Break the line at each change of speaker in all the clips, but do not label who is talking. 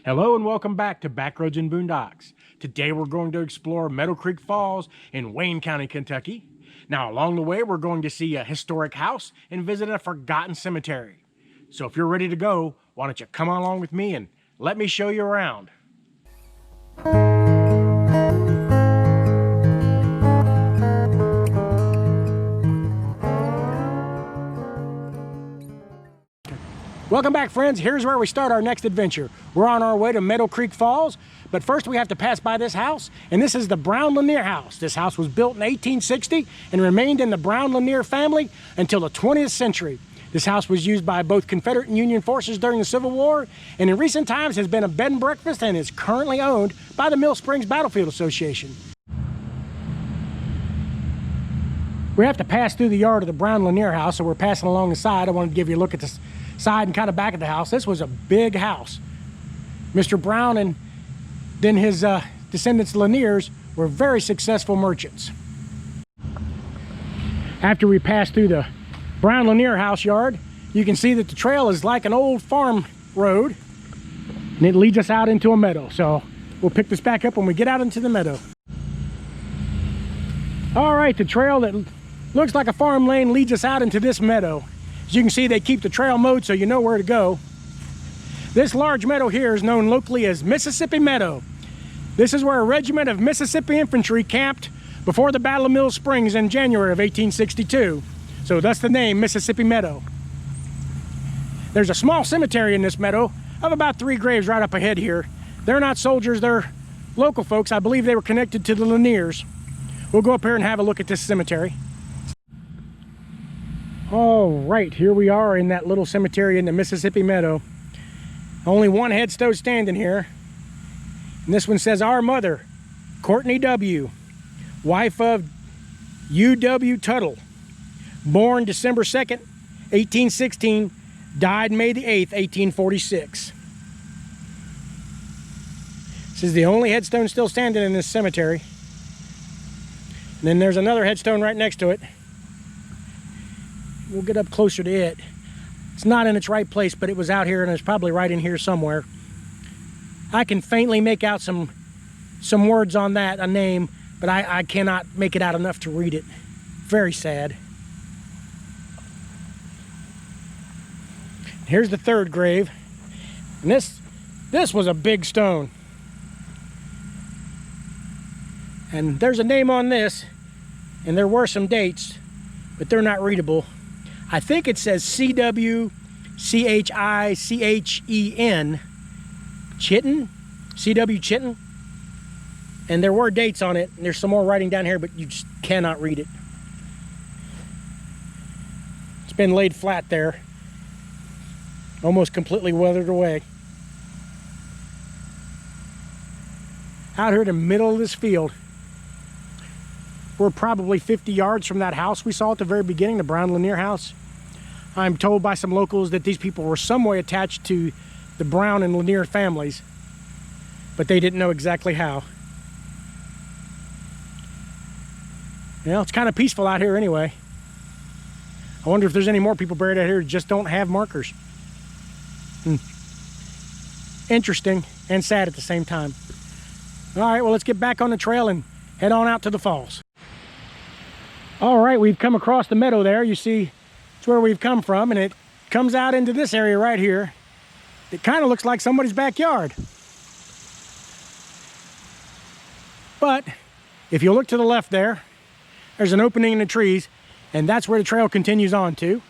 Hello and welcome back to Backroads and Boondocks. Today we're going to explore Meadow Creek Falls in Wayne County, Kentucky. Now along the way we're going to see a historic house and visit a forgotten cemetery. So if you're ready to go, why don't you come along with me and let me show you around. Welcome back, friends. Here's where we start our next adventure. We're on our way to Meadow Creek Falls, but first we have to pass by this house, and this is the Brown Lanier house. This house was built in 1860 and remained in the Brown Lanier family until the 20th century. This house was used by both Confederate and Union forces during the Civil War, and in recent times has been a bed and breakfast and is currently owned by the Mill Springs Battlefield Association. We have to pass through the yard of the Brown Lanier house, so we're passing along the side. I wanted to give you a look at this side and kind of back of the house. This was a big house. Mr. Brown and then his descendants Laniers were very successful merchants. After we pass through the Brown Lanier house yard, you can see that the trail is like an old farm road and it leads us out into a meadow. So we'll pick this back up when we get out into the meadow. All right, the trail that looks like a farm lane leads us out into this meadow. As you can see, they keep the trail mowed so you know where to go. This large meadow here is known locally as Mississippi Meadow. This is where a regiment of Mississippi infantry camped before the Battle of Mill Springs in January of 1862. So that's the name, Mississippi Meadow. There's a small cemetery in this meadow of about 3 graves right up ahead here. They're not soldiers, they're local folks. I believe they were connected to the Laniers. We'll go up here and have a look at this cemetery. All right, here we are in that little cemetery in the Mississippi Meadow. Only one headstone standing here. And this one says, "Our mother, Courtney W., wife of U.W. Tuttle, born December 2nd, 1816, died May the 8th, 1846. This is the only headstone still standing in this cemetery. And then there's another headstone right next to it. We'll get up closer to it. It's not in its right place, but it was out here and it's probably right in here somewhere. I can faintly make out some words on that, a name, but I cannot make it out enough to read it. Very sad. Here's the third grave. And this was a big stone. And there's a name on this, and there were some dates, but they're not readable. I think it says C-W-C-H-I-C-H-E-N, Chitten, C-W Chitten. And there were dates on it, and there's some more writing down here, but you just cannot read it. It's been laid flat there, almost completely weathered away. Out here in the middle of this field, we're probably 50 yards from that house we saw at the very beginning, the Brown Lanier house. I'm told by some locals that these people were some way attached to the Brown and Lanier families, but they didn't know exactly how. Well, it's kind of peaceful out here anyway. I wonder if there's any more people buried out here who just don't have markers. Interesting and sad at the same time. All right, well, let's get back on the trail and head on out to the falls. All right, we've come across the meadow there. You see, it's where we've come from, and it comes out into this area right here. It kind of looks like somebody's backyard. But if you look to the left there, there's an opening in the trees, and that's where the trail continues on to.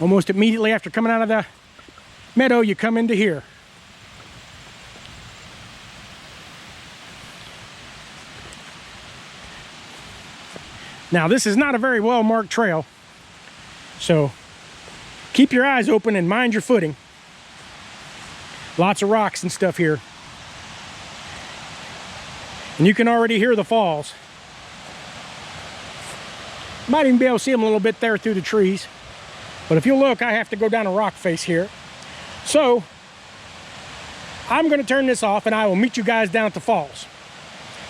Almost immediately after coming out of the meadow, you come into here. Now, this is not a very well marked trail, so keep your eyes open and mind your footing. Lots of rocks and stuff here. And you can already hear the falls. Might even be able to see them a little bit there through the trees. But if you look, I have to go down a rock face here. So, I'm going to turn this off and I will meet you guys down at the falls.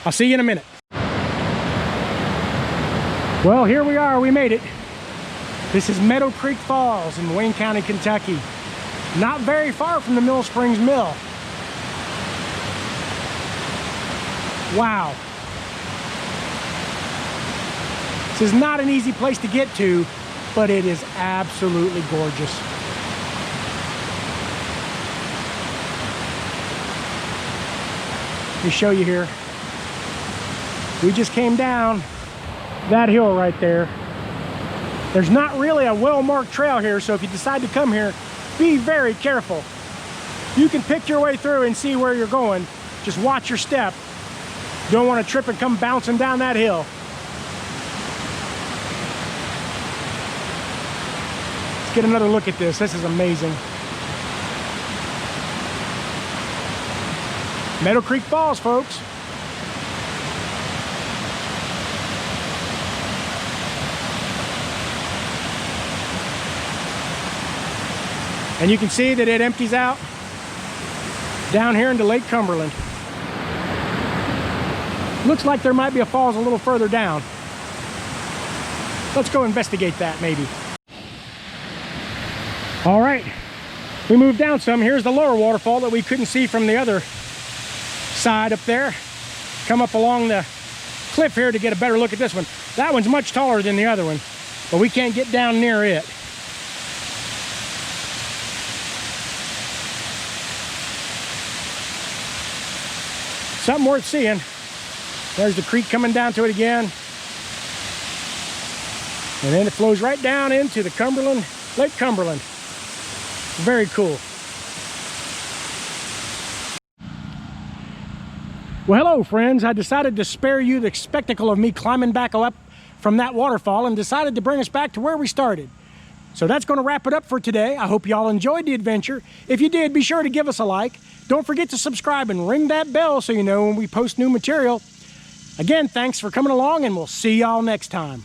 I'll see you in a minute. Well, here we are, we made it. This is Meadow Creek Falls in Wayne County, Kentucky. Not very far from the Mill Springs Mill. Wow. This is not an easy place to get to, but it is absolutely gorgeous. Let me show you here. We just came down that hill right there. There's not really a well-marked trail here, so if you decide to come here, be very careful. You can pick your way through and see where you're going. Just watch your step. Don't want to trip and come bouncing down that hill. Let's get another look at this. This is amazing. Meadow Creek Falls, folks. And you can see that it empties out down here into Lake Cumberland. Looks like there might be a falls a little further down. Let's go investigate that maybe. All right, we moved down some. Here's the lower waterfall that we couldn't see from the other side up there. Come up along the cliff here to get a better look at this one. That one's much taller than the other one, but we can't get down near it. Something worth seeing. There's the creek coming down to it again. And then it flows right down into the Cumberland, Lake Cumberland. Very cool. Well, hello friends. I decided to spare you the spectacle of me climbing back up from that waterfall and decided to bring us back to where we started. So that's going to wrap it up for today. I hope you all enjoyed the adventure. If you did, be sure to give us a like. Don't forget to subscribe and ring that bell so you know when we post new material. Again, thanks for coming along, and we'll see y'all next time.